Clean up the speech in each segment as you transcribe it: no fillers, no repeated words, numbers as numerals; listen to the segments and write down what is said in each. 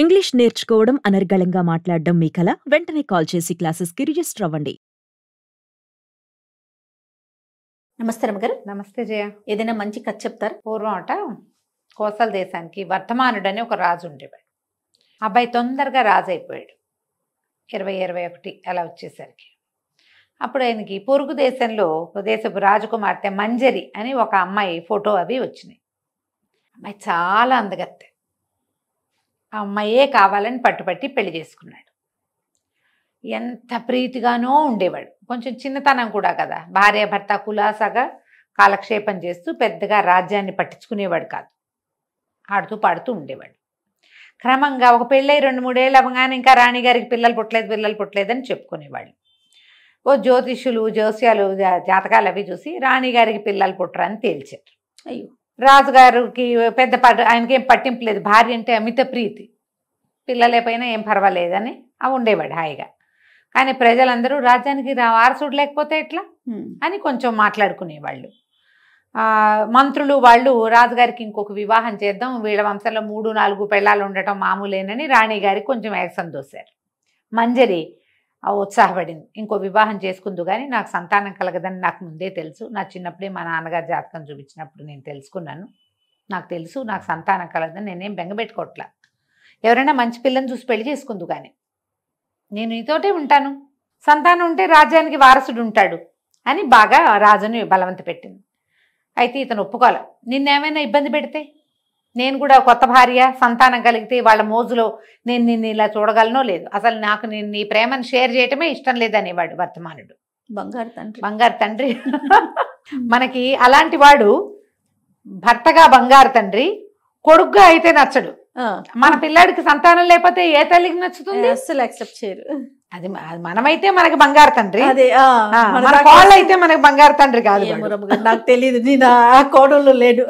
English నేర్చుకోవడం అనర్గళంగా మాట్లాడడం మీ కల వెంటనే కాల్ చేసి క్లాసెస్కి రిజిస్టర్ అవ్వండి. నమస్తే రమగారు. నమస్తే జయ. ఏదైనా మంచి కథ చెప్తారా? పూర్వం అట కోసల దేశానికి వర్ధమానుడని ఒక రాజు ఉండేవాడు. అబ్బాయి తొందరగా రాజు అయిపోయాడు. 20-21 అలా వచ్చేసరికి అప్పుడు ఆయనకి పొరుగు దేశంలో దేశపు రాజకుమార్తె మంజరి అని ఒక అమ్మాయి ఫోటో అవి వచ్చినాయి. అమ్మాయి చాలా అందగత్తె. ఆ అమ్మాయే కావాలని పట్టుపట్టి పెళ్లి చేసుకున్నాడు. ఎంత ప్రీతిగానో ఉండేవాడు. కొంచెం చిన్నతనం కూడా కదా, భార్యాభర్త కులాసాగా కాలక్షేపం చేస్తూ పెద్దగా రాజ్యాన్ని పట్టించుకునేవాడు కాదు. ఆడుతూ పాడుతూ ఉండేవాడు. క్రమంగా ఒక పెళ్ళై 2-3 ఏళ్ళు అవ్వగానే ఇంకా రాణిగారికి పిల్లలు పుట్టలేదని చెప్పుకునేవాళ్ళు. ఓ జ్యోతిష్యులు జోస్యాలు జాతకాలు అవి చూసి రాణిగారికి పిల్లలు పుట్టరని తేల్చారు. అయ్యో, రాజుగారికి పెద్ద ఆయనకేం పట్టింపు లేదు. భార్య అంటే అమిత ప్రీతి. పిల్లలేపైనా ఏం పర్వాలేదని ఉండేవాడు హాయిగా. కానీ ప్రజలందరూ రాజ్యానికి వారసుడు లేకపోతే ఎట్లా అని కొంచెం మాట్లాడుకునేవాళ్ళు. మంత్రులు వాళ్ళు రాజుగారికి ఇంకొక వివాహం చేద్దాం, వీళ్ళ వంశంలో 3-4 పెళ్ళాలు ఉండటం మామూలేనని రాణిగారికి కొంచెం యాక్సం దోశారు. మంజరి ఉత్సాహపడింది. ఇంకో వివాహం చేసుకుందు కానీ నాకు సంతానం కలగదని నాకు ముందే తెలుసు. నా చిన్నప్పుడే మా నాన్నగారు జాతకం చూపించినప్పుడు నేను తెలుసుకున్నాను. నాకు తెలుసు నాకు సంతానం కలగదని, నేనేం బెంగపెట్టుకోవట్లా. ఎవరైనా మంచి పిల్లని చూసి పెళ్లి చేసుకుందు కానీ నేను నీతోటే ఉంటాను, సంతానం ఉంటే రాజ్యానికి వారసుడు ఉంటాడు అని బాగా రాజుని బలవంత పెట్టింది. అయితే ఇతను ఒప్పుకోవాలి. నిన్నేమైనా ఇబ్బంది పెడితే, నేను కూడా కొత్త భార్య సంతానం కలిగితే వాళ్ళ మోజులో నేను నిన్ను ఇలా చూడగలనో లేదు, అసలు నాకు నేను నీ ప్రేమను షేర్ చేయటమే ఇష్టం లేదనేవాడు వర్ధమానుడు. బంగారు తండ్రి మనకి అలాంటి వాడు భర్తగా బంగారు తండ్రి, కొడుకుగా అయితే నచ్చడు. మన పిల్లాడికి సంతానం లేకపోతే ఏ తల్లికి నచ్చుతుంది? అస్సలు యాక్సెప్ట్ చేయరు. అది మనమైతే మనకి బంగారు తండ్రి, అదే మన కోళ్ళు అయితే మనకి బంగారు తండ్రి కాదు. నాకు తెలియదు, నేను ఆ కోడళ్ళు లేడు.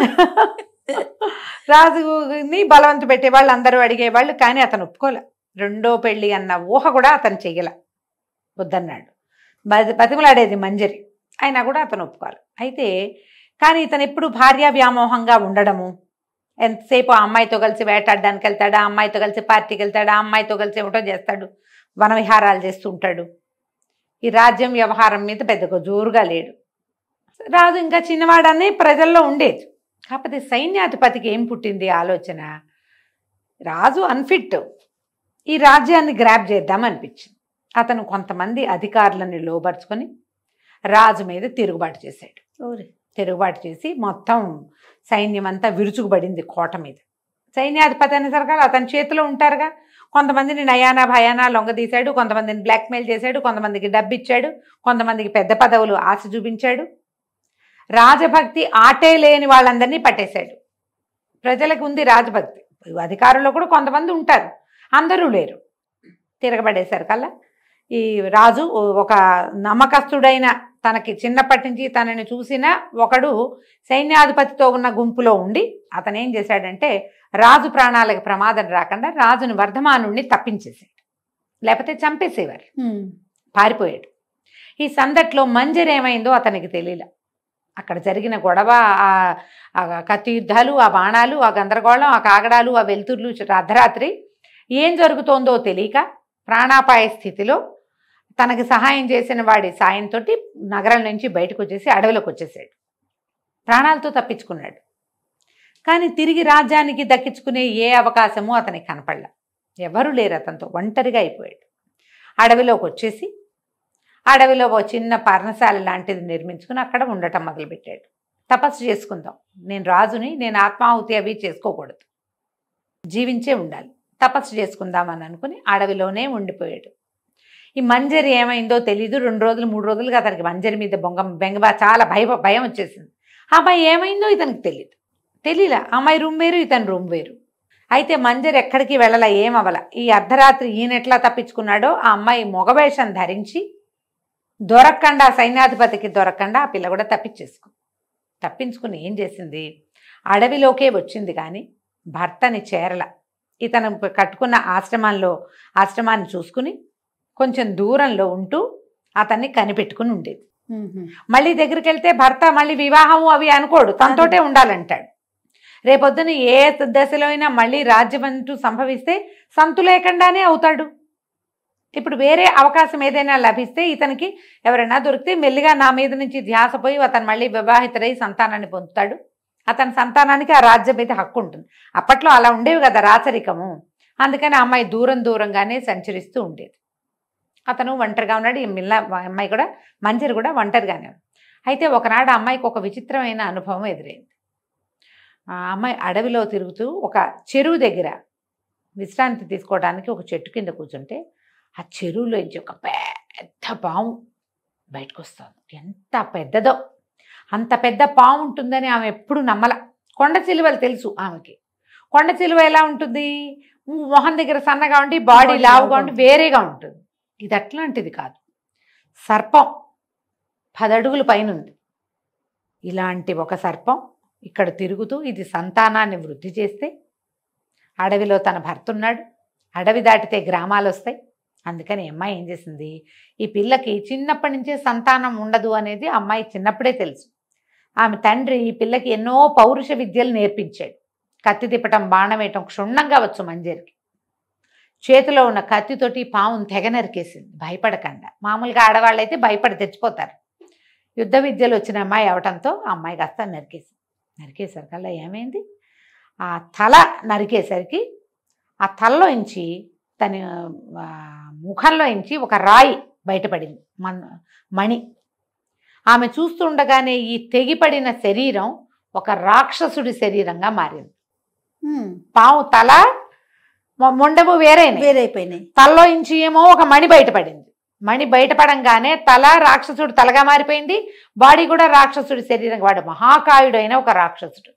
రాజుని బలవంత పెట్టేవాళ్ళు అందరూ అడిగేవాళ్ళు, కానీ అతను ఒప్పుకోలే. రెండో పెళ్లి అన్న ఊహ కూడా అతను చెయ్యలే, వద్దన్నాడు. బతిమలాడేది మంజరి, అయినా కూడా అతను ఒప్పుకోవాలి. అయితే కానీ ఇతను ఎప్పుడు భార్యా వ్యామోహంగా ఉండడము, ఎంతసేపు ఆ అమ్మాయితో కలిసి వేటాడడానికి వెళ్తాడు, ఆ అమ్మాయితో కలిసి పార్టీకి వెళ్తాడు, ఆ అమ్మాయితో కలిసి ఏమిటో చేస్తాడు, వన విహారాలు చేస్తూ ఉంటాడు. ఈ రాజ్యం వ్యవహారం మీద పెద్దగా జోరుగా లేడు. రాజు ఇంకా చిన్నవాడనే ప్రజల్లో ఉండేది. కాకపోతే సైన్యాధిపతికి ఏం పుట్టింది ఆలోచన, రాజు అన్ఫిట్, ఈ రాజ్యాన్ని గ్రాప్ చేద్దామనిపించింది. అతను కొంతమంది అధికారులను లోబర్చుకొని రాజు మీద తిరుగుబాటు చేశాడు. తిరుగుబాటు చేసి మొత్తం సైన్యం అంతా విరుచుకుపడింది కోట మీద. సైన్యాధిపతి అనేసరికి అతని చేతిలో ఉంటారుగా, కొంతమందిని నయానా భయానా లొంగదీశాడు, కొంతమందిని బ్లాక్మెయిల్ చేశాడు, కొంతమందికి డబ్బు ఇచ్చాడు, కొంతమందికి పెద్ద పదవులు ఆశ చూపించాడు. రాజభక్తి ఆటే లేని వాళ్ళందరినీ పట్టేశాడు. ప్రజలకు ఉంది రాజభక్తి, అధికారుల్లో కూడా కొంతమంది ఉంటారు, అందరూ లేరు. తిరగబడేశారు కల్లా ఈ రాజు ఒక నమ్మకస్తుడైన, తనకి చిన్నప్పటి నుంచి తనని చూసిన ఒకడు సైన్యాధిపతితో ఉన్న గుంపులో ఉండి అతను ఏం చేశాడంటే, రాజు ప్రాణాలకు ప్రమాదం రాకుండా రాజుని వర్ధమానుడిని తప్పించేసాడు, లేకపోతే చంపేసేవారు. పారిపోయాడు. ఈ సందట్లో మంజరి ఏమైందో అతనికి తెలియలే. అక్కడ జరిగిన గొడవ, ఆ కత్తి యుద్ధాలు, ఆ బాణాలు, ఆ గందరగోళం, ఆ కాగడాలు, ఆ వెలుతుర్లు, అర్ధరాత్రి ఏం జరుగుతోందో తెలియక ప్రాణాపాయ స్థితిలో తనకి సహాయం చేసిన వాడి సాయంతో నగరం నుంచి బయటకు వచ్చేసి అడవిలోకి వచ్చేసాడు. ప్రాణాలతో తప్పించుకున్నాడు. కానీ తిరిగి రాజ్యానికి దక్కించుకునే ఏ అవకాశమూ అతనికి కనపడలే. ఎవరు లేరు, అతనితో ఒంటరిగా అయిపోయాడు. అడవిలోకి వచ్చేసి అడవిలో ఓ చిన్న పర్ణశాల లాంటిది నిర్మించుకుని అక్కడ ఉండటం మొదలుపెట్టాడు. తపస్సు చేసుకుందాం, నేను రాజుని, నేను ఆత్మాహుతి అవి చేసుకోకూడదు, జీవించే ఉండాలి, తపస్సు చేసుకుందామని అనుకుని అడవిలోనే ఉండిపోయాడు. ఈ మంజరి ఏమైందో తెలీదు. 2 రోజులు 3 రోజులుగా అతనికి మంజరి మీద బెంగ చాలా భయం వచ్చేసింది. ఆ అమ్మాయి ఏమైందో ఇతనికి తెలియలా. అమ్మాయి రూమ్ వేరు, ఇతని రూమ్ వేరు. అయితే మంజరి ఎక్కడికి వెళ్ళలా, ఏమవల. ఈ అర్ధరాత్రి ఈయనెట్లా తప్పించుకున్నాడో ఆ అమ్మాయి మొగవేషం ధరించి దొరకకుండా, సైన్యాధిపతికి దొరకకుండా ఆ పిల్ల కూడా తప్పించుకుని ఏం చేసింది, అడవిలోకే వచ్చింది కానీ భర్తని చేరల. ఇతను కట్టుకున్న ఆశ్రమాన్ని చూసుకుని కొంచెం దూరంలో ఉంటూ అతన్ని కనిపెట్టుకుని ఉండేది. మళ్ళీ దగ్గరికి వెళ్తే భర్త మళ్ళీ వివాహము అవి అనుకోడు, తనతోటే ఉండాలంటాడు. రేపొద్దున ఏ దశలో అయినా మళ్ళీ రాజ్యం అంటూ సంభవిస్తే సంతు లేకుండానే అవుతాడు. ఇప్పుడు వేరే అవకాశం ఏదైనా లభిస్తే ఇతనికి ఎవరైనా దొరికితే మెల్లిగా నా మీద నుంచి ధ్యాస పోయి అతను మళ్ళీ వివాహితుడై సంతానాన్ని పొందుతాడు. అతని సంతానానికి ఆ రాజ్యం మీద హక్కు ఉంటుంది. అప్పట్లో అలా ఉండేవి కదా రాచరికము. అందుకని అమ్మాయి దూరంగానే సంచరిస్తూ ఉండేది. అతను ఒంటరిగా ఉన్నాడు. ఈ అమ్మాయి కూడా మంజరి కూడా ఒంటరిగానే ఉంది. అయితే ఒకనాడు అమ్మాయికి ఒక విచిత్రమైన అనుభవం ఎదురైంది. ఆ అమ్మాయి అడవిలో తిరుగుతూ ఒక చెరువు దగ్గర విశ్రాంతి తీసుకోవడానికి ఒక చెట్టు కింద కూర్చుంటే ఆ చెరువులోంచి ఒక పెద్ద పాము బయటకు వస్తుంది. ఎంత పెద్దదో! అంత పెద్ద పాము ఉంటుందని ఆమె ఎప్పుడు నమ్మల. కొండ చిలువలు తెలుసు ఆమెకి. కొండ చిలువ ఎలా ఉంటుంది? మొహం దగ్గర సన్నగా ఉండి బాడీ లావుగా ఉండి వేరేగా ఉంటుంది. ఇది అట్లాంటిది కాదు. సర్పం 10 అడుగుల పైన ఉంది. ఇలాంటి ఒక సర్పం ఇక్కడ తిరుగుతూ ఇది సంతానాన్ని వృద్ధి చేస్తే, అడవిలో తన భర్త ఉన్నాడు, అడవి దాటితే గ్రామాలు వస్తాయి. అందుకని అమ్మాయి ఏం చేసింది, ఈ పిల్లకి చిన్నప్పటి నుంచే సంతానం ఉండదు అనేది అమ్మాయి చిన్నప్పుడే తెలుసు. ఆమె తండ్రి ఈ పిల్లకి ఎన్నో పౌరుష విద్యలు నేర్పించాడు. కత్తి తిప్పటం, బాణం వేయటం క్షుణ్ణంగా వచ్చు మంజరికి. చేతిలో ఉన్న కత్తితోటి పామును తెగ నరికేసింది భయపడకుండా. మామూలుగా ఆడవాళ్ళైతే భయపడి తెచ్చిపోతారు. యుద్ధ విద్యలు వచ్చిన అమ్మాయి అవటంతో ఆ అమ్మాయి కాస్త నరికేసరికల్లా ఏమైంది, ఆ తల నరికేసరికి ఆ తలలోంచి తన ముఖంలోంచి ఒక రాయి బయటపడింది, మణి. ఆమె చూస్తుండగానే ఈ తెగిపడిన శరీరం ఒక రాక్షసుడి శరీరంగా మారింది. పాము తల మొండము వేరైపోయినాయి. తలలోంచి ఏమో ఒక మణి బయటపడింది. మణి బయటపడంగానే తల రాక్షసుడు తలగా మారిపోయింది, బాడీ కూడా రాక్షసుడి శరీరం. వాడు మహాకాయుడు అయిన ఒక రాక్షసుడు.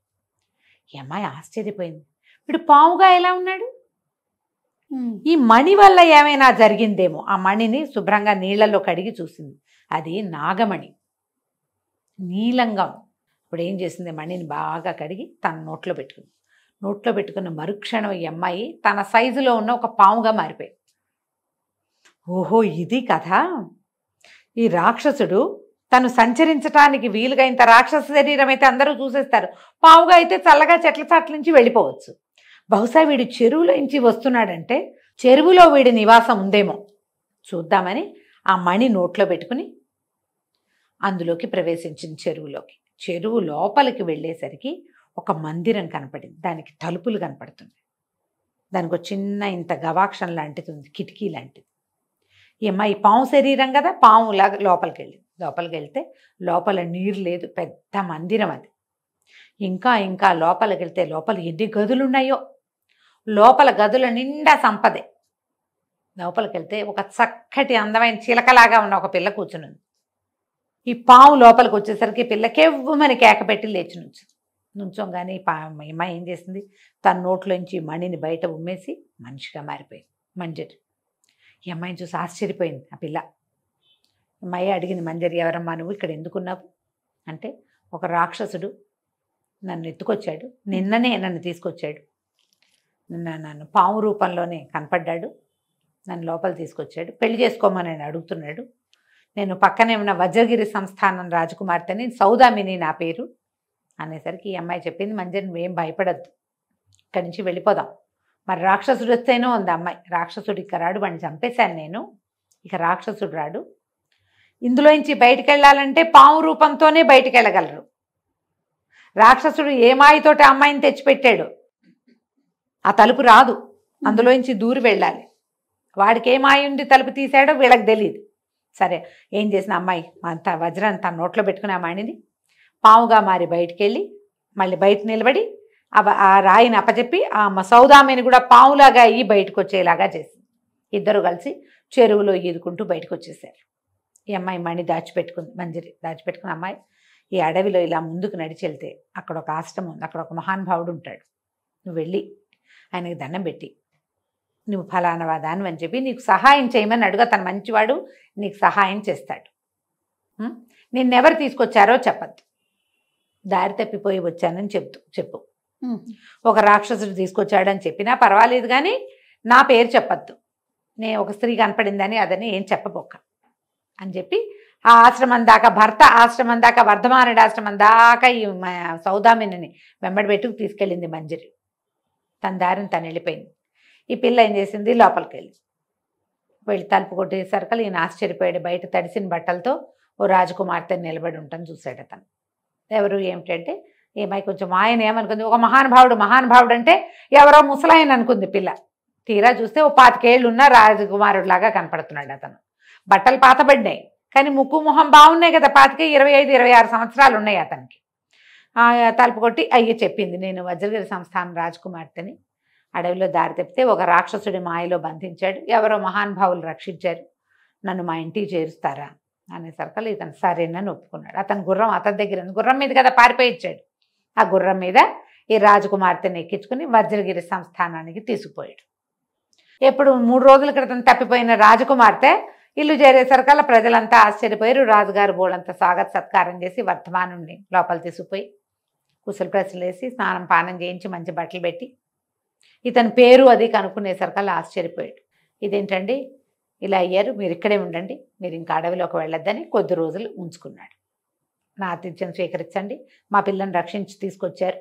ఈ అమ్మాయి ఆశ్చర్యపోయింది, వీడు పాముగా ఎలా ఉన్నాడు? ఈ మణి వల్ల ఏమైనా జరిగిందేమో. ఆ మణిని శుభ్రంగా నీళ్లలో కడిగి చూసింది. అది నాగమణి, నీలంగా. ఇప్పుడు ఏం చేసింది, మణిని బాగా కడిగి తన నోట్లో పెట్టుకుంది. నోట్లో పెట్టుకున్న మరుక్షణం ఈ అమ్మాయి తన సైజులో ఉన్న ఒక పాముగా మారిపోయింది. ఓహో, ఇది కథ. ఈ రాక్షసుడు తను సంచరించటానికి వీలుగా, ఇంత రాక్షస శరీరం అయితే అందరూ చూసేస్తారు, పావుగా అయితే చల్లగా చెట్ల చాట్ల నుంచి వెళ్ళిపోవచ్చు. బహుశా వీడు చెరువులో నుంచి వస్తున్నాడంటే చెరువులో వీడి నివాసం ఉందేమో చూద్దామని ఆ మణి నోట్లో పెట్టుకుని అందులోకి ప్రవేశించింది. చెరువు లోపలికి వెళ్ళేసరికి ఒక మందిరం కనపడింది. దానికి తలుపులు కనపడుతుంది. దానికి ఒక చిన్న ఇంత గవాక్షం లాంటిది ఉంది, కిటికీ లాంటిది. ఈ అమ్మాయి పాము శరీరం కదా, పాములాగా లోపలికి వెళ్తే లోపల నీరు లేదు, పెద్ద మందిరం అది. ఇంకా లోపలికి వెళ్తే లోపల ఎన్ని గదులు ఉన్నాయో. లోపల గదుల నిండా సంపదే. లోపలికి వెళ్తే ఒక చక్కటి అందమైన చిలకలాగా ఉన్న ఒక పిల్ల కూర్చునుంది. ఈ పాము లోపలికి వచ్చేసరికి పిల్లకెవ్వమని కేక పెట్టి లేచి నుంచోగానే ఈ అమ్మాయి ఏం చేసింది, తన నోట్లోంచి మణిని బయట ఉమ్మేసి మనిషిగా మారిపోయింది మంజరి. ఈ అమ్మాయిని చూసి ఆశ్చర్యపోయింది ఆ పిల్ల. అమ్మాయి అడిగింది, మంజరి ఎవరమ్మా నువ్వు, ఇక్కడ ఎందుకున్నావు అంటే, ఒక రాక్షసుడు నన్ను ఎత్తుకొచ్చాడు, నిన్ననే నన్ను తీసుకొచ్చాడు, నన్ను పాము రూపంలోనే కనపడ్డాడు, నన్ను లోపల తీసుకొచ్చాడు, పెళ్లి చేసుకోమని ఆయన అడుగుతున్నాడు. నేను పక్కనే ఉన్న వజ్రగిరి సంస్థానం రాజకుమార్తెని, సౌదామిని నా పేరు అనేసరికి ఈ అమ్మాయి చెప్పింది, మంజరి నువ్వేం భయపడద్దు, ఇక్కడి నుంచి వెళ్ళిపోదాం. మరి రాక్షసుడు వస్తేనో ఉంది అమ్మాయి. రాక్షసుడు ఇక రాడు, వాడిని చంపేశాను నేను, ఇక రాక్షసుడు రాడు. ఇందులోంచి బయటికి వెళ్ళాలంటే పాము రూపంతోనే బయటికి వెళ్ళగలరు. రాక్షసుడు ఏ మాయతోటి అమ్మాయిని తెచ్చిపెట్టాడు, ఆ తలుపు రాదు, అందులోంచి దూరి వెళ్ళాలి. వాడికి ఏ మాయ ఉండి తలుపు తీసాడో వీళ్ళకి తెలియదు. సరే, ఏం చేసిన అమ్మాయి అంత వజ్రాన్ని తన నోట్లో పెట్టుకుని ఆ మాయని పాముగా మారి బయటికి వెళ్ళి మళ్ళీ బయట నిలబడి ఆ రాయిని అప్పచెప్పి ఆ సౌదామిని కూడా పాములాగా అయ్యి బయటకు వచ్చేలాగా చేసింది. ఇద్దరు కలిసి చెరువులో ఈదుకుంటూ బయటకు వచ్చేసారు. ఈ అమ్మాయి మణి దాచిపెట్టుకుంది, మంజరి దాచిపెట్టుకున్న అమ్మాయి ఈ అడవిలో ఇలా ముందుకు నడిచి వెళ్తే అక్కడ ఒక ఆశ్రమం ఉంది, అక్కడ ఒక మహానుభావుడు ఉంటాడు. నువ్వు వెళ్ళి ఆయనకి దండం పెట్టి నువ్వు ఫలానా దాని అని చెప్పి నీకు సహాయం చేయమని అడుగు. తను మంచివాడు, నీకు సహాయం చేస్తాడు. నిన్నెవరు తీసుకొచ్చారో చెప్పద్దు, దారి తప్పిపోయి వచ్చానని చెప్పు. ఒక రాక్షసుడు తీసుకొచ్చాడని చెప్పినా పర్వాలేదు, కానీ నా పేరు చెప్పద్దు, నేను ఒక స్త్రీ కనపడిందని అదని ఏం చెప్పబోక అని చెప్పి ఆ ఆశ్రమం దాకా, భర్త ఆశ్రమం దాకా, వర్ధమానుడి ఆశ్రమం దాకా ఈ సౌదామిని వెంబడి పెట్టుకు తీసుకెళ్ళింది మంజరి. తన దారిని తను వెళ్ళిపోయింది. ఈ పిల్ల ఏం చేసింది, లోపలికి వెళ్ళి తలుపు కొట్టేసరికి ఈయన ఆశ్చర్యపోయాడు. బయట తడిసిన బట్టలతో ఓ రాజకుమార్తె నిలబడి ఉంటాను చూశాడు అతను. ఎవరు ఏమిటంటే ఏమై కొంచెం ఆయన ఏమనుకుంది, ఒక మహానుభావుడు అంటే ఎవరో ముసలాయన అనుకుంది పిల్ల. తీరా చూస్తే ఓ 25 ఏళ్ళు ఉన్న రాజకుమారుడిలాగా కనపడుతున్నాడు అతను. బట్టలు పాతబడినాయి కానీ ముక్కు మొహం బాగున్నాయి కదా. 25, 25, 26 సంవత్సరాలు ఉన్నాయి అతనికి. తలుపు కొట్టి అయ్యి చెప్పింది, నేను వజ్రగిరి సంస్థానం రాజకుమార్తెని. అడవిలో దారి తప్పితే ఒక రాక్షసుడి మాయలో బంధించాడు, ఎవరో మహానుభావులు రక్షించారు, నన్ను మా ఇంటికి చేరుస్తారా అనేసరికి ఇతను సరేనని ఒప్పుకున్నాడు. అతను గుర్రం అతని దగ్గర ఉంది. గుర్రం మీద కదా పారిపోయి ఇచ్చాడు. ఆ గుర్రం మీద ఈ రాజకుమార్తెని ఎక్కించుకుని వజ్రగిరి సంస్థానానికి తీసుకుపోయాడు. ఎప్పుడు 3 రోజుల క్రితం తప్పిపోయిన రాజకుమార్తె ఇల్లు చేరేసరికల్లా ప్రజలంతా ఆశ్చర్యపోయారు. రాజుగారు బోళంతా స్వాగత సత్కారం చేసి వర్ధమానుడిని లోపల తీసుకుపోయి కుశల ప్రశ్నలు వేసి స్నానం పానం చేయించి మంచి బట్టలు పెట్టి ఇతని పేరు అది కనుక్కునేసరికల్లా ఆశ్చర్యపోయాడు. ఇదేంటండి ఇలా అయ్యారు, మీరు ఇక్కడే ఉండండి, మీరు ఇంకా అడవిలోకి వెళ్ళొద్దని కొద్ది రోజులు ఉంచుకున్నాడు. నా ఆతిథ్యం స్వీకరించండి, మా పిల్లని రక్షించి తీసుకొచ్చారు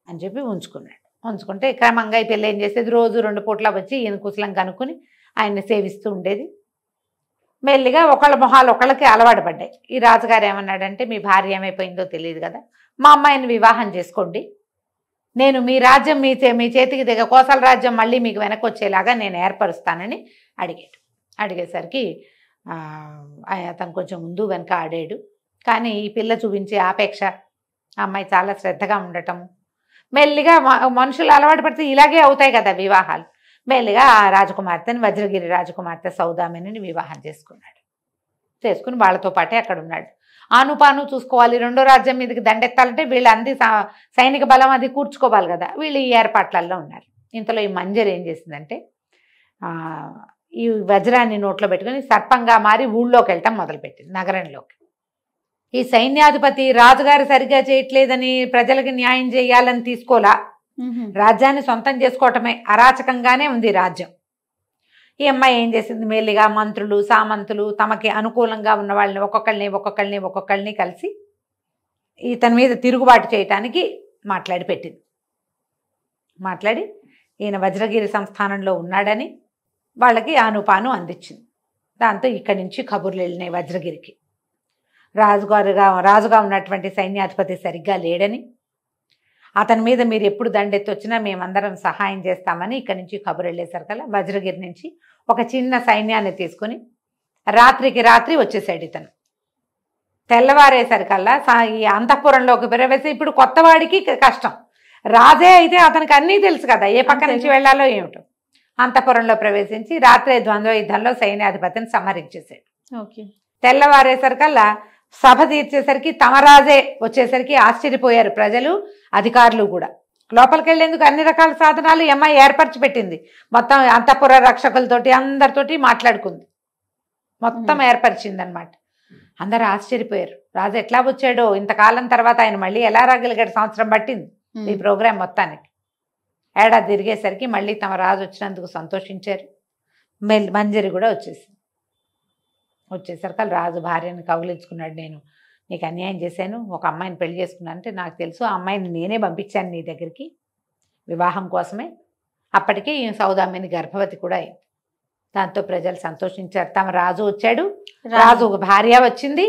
అని చెప్పి ఉంచుకున్నాడు. ఉంచుకుంటే క్రమంగా ఈ పిల్ల ఏం చేసేది, రోజు 2 పూట్ల వచ్చి ఈయన కుశలం కనుక్కొని ఆయన్ని సేవిస్తూ ఉండేది. మెల్లిగా ఒకళ్ళ మొహాలు ఒకళ్ళకి అలవాటు పడ్డాయి. ఈ రాజుగారు ఏమన్నాడంటే, మీ భార్య ఏమైపోయిందో తెలియదు కదా, మా అమ్మాయిని వివాహం చేసుకోండి, నేను మీ రాజ్యం మీ చేతికి దిగ కోసల రాజ్యం మళ్ళీ మీకు వెనక్కి వచ్చేలాగా నేను ఏర్పరుస్తానని అడిగాడు. అడిగేసరికి అతను కొంచెం ముందు వెనక ఆడాడు. కానీ ఈ పిల్ల చూపించే ఆపేక్ష, ఆ అమ్మాయి చాలా శ్రద్ధగా ఉండటం, మెల్లిగా మనుషులు అలవాటు పడితే ఇలాగే అవుతాయి కదా వివాహాలు. మెల్లిగా ఆ రాజకుమార్తెని, వజ్రగిరి రాజకుమార్తె సౌదామిని వివాహం చేసుకున్నాడు. చేసుకుని వాళ్ళతో పాటే అక్కడ ఉన్నాడు. ఆనుపాను చూసుకోవాలి, 2వ రాజ్యం మీదకి దండెత్తాలంటే వీళ్ళు అంది సైనిక బలం అది కూర్చుకోవాలి కదా, వీళ్ళు ఈ ఏర్పాట్లలో ఉన్నారు. ఇంతలో ఈ మంజరి ఏం చేసిందంటే ఈ వజ్రాన్ని నోట్లో పెట్టుకుని సర్పంగా మారి ఊళ్ళోకి వెళ్ళటం మొదలుపెట్టింది, నగరంలోకి. ఈ సైన్యాధిపతి రాజుగారు సరిగ్గా చేయట్లేదని ప్రజలకి న్యాయం చేయాలని తీసుకోలా, రాజ్యాన్ని సొంతం చేసుకోవటమే అరాచకంగానే ఉంది రాజ్యం. ఈ అమ్మాయి ఏం చేసింది, మెల్లిగా మంత్రులు సామంతులు తమకి అనుకూలంగా ఉన్న వాళ్ళని ఒక్కొక్కళ్ళని కలిసి ఇతని మీద తిరుగుబాటు చేయటానికి పెట్టింది. మాట్లాడి ఈయన వజ్రగిరి సంస్థానంలో ఉన్నాడని వాళ్ళకి ఆనుపాను అందించింది. దాంతో ఇక్కడి నుంచి కబుర్లు వెళ్ళినాయి వజ్రగిరికి. రాజుగా ఉన్నటువంటి సైన్యాధిపతి సరిగ్గా లేడని, అతని మీద మీరు ఎప్పుడు దండెత్తి వచ్చినా మేమందరం సహాయం చేస్తామని ఇక్కడి నుంచి కబురు వెళ్ళేసరికల్లా వజ్రగిరి నుంచి ఒక చిన్న సైన్యాన్ని తీసుకుని రాత్రికి రాత్రి వచ్చేసాడు ఇతను. తెల్లవారేసరికల్లా ఈ అంతఃపురంలోకి ప్రవేశం. ఇప్పుడు కొత్తవాడికి కష్టం, రాజే అయితే అతనికి అన్నీ తెలుసు కదా, ఏ పక్క నుంచి వెళ్ళాలో ఏమిటో. అంతఃపురంలో ప్రవేశించి రాత్రి ద్వంద్వ యుద్ధంలో సైన్యాధిపతిని సంహరించేశాడు. తెల్లవారేసరికల్లా సభ తీర్చేసరికి తమ రాజే వచ్చేసరికి ఆశ్చర్యపోయారు ప్రజలు, అధికారులు కూడా. లోపలికి వెళ్లేందుకు అన్ని రకాల సాధనాలు అమ్మాయి ఏర్పరిచి పెట్టింది. మొత్తం అంతఃపుర రక్షకులతోటి అందరితోటి మాట్లాడుకుంది, మొత్తం ఏర్పరిచింది అనమాట. అందరూ ఆశ్చర్యపోయారు, రాజు ఎట్లా వచ్చాడో, ఇంతకాలం తర్వాత ఆయన మళ్ళీ ఎలా రాగలిగాడు, సంవత్సరం పట్టింది ఈ ప్రోగ్రాం మొత్తానికి. ఏడాది తిరిగేసరికి మళ్ళీ తమ రాజు వచ్చినందుకు సంతోషించారు. మంజరి కూడా వచ్చేసరికి రాజు భార్యని కౌగిలించుకున్నాడు. నేను నీకు అన్యాయం చేశాను, ఒక అమ్మాయిని పెళ్లి చేసుకున్నాను అంటే నాకు తెలుసు, ఆ అమ్మాయిని నేనే పంపించాను నీ దగ్గరికి వివాహం కోసమే. అప్పటికే ఈ సౌదామిని గర్భవతి కూడా అయింది. దాంతో ప్రజలు సంతోషించారు, తమ రాజు వచ్చాడు, రాజు ఒక భార్య వచ్చింది,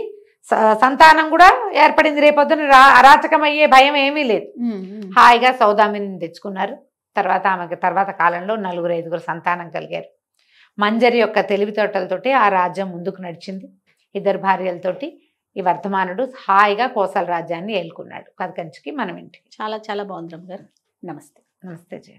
సంతానం కూడా ఏర్పడింది. రేపొద్దున అరాచకం అయ్యే భయం ఏమీ లేదు. హాయిగా సౌదామిని తెచ్చుకున్నారు. తర్వాత కాలంలో 4-5 సంతానం కలిగారు. మంజరి యొక్క తెలివితేటలతోటి ఆ రాజ్యం ముందుకు నడిచింది. 2 భార్యలతోటి ఈ వర్ధమానుడు హాయిగా కోసల రాజ్యాన్ని ఏలుకున్నాడు. కథ కంచికి మనం ఇంటికి. చాలా చాలా బాగుంది రమ్మ గారు. నమస్తే. నమస్తే జయ.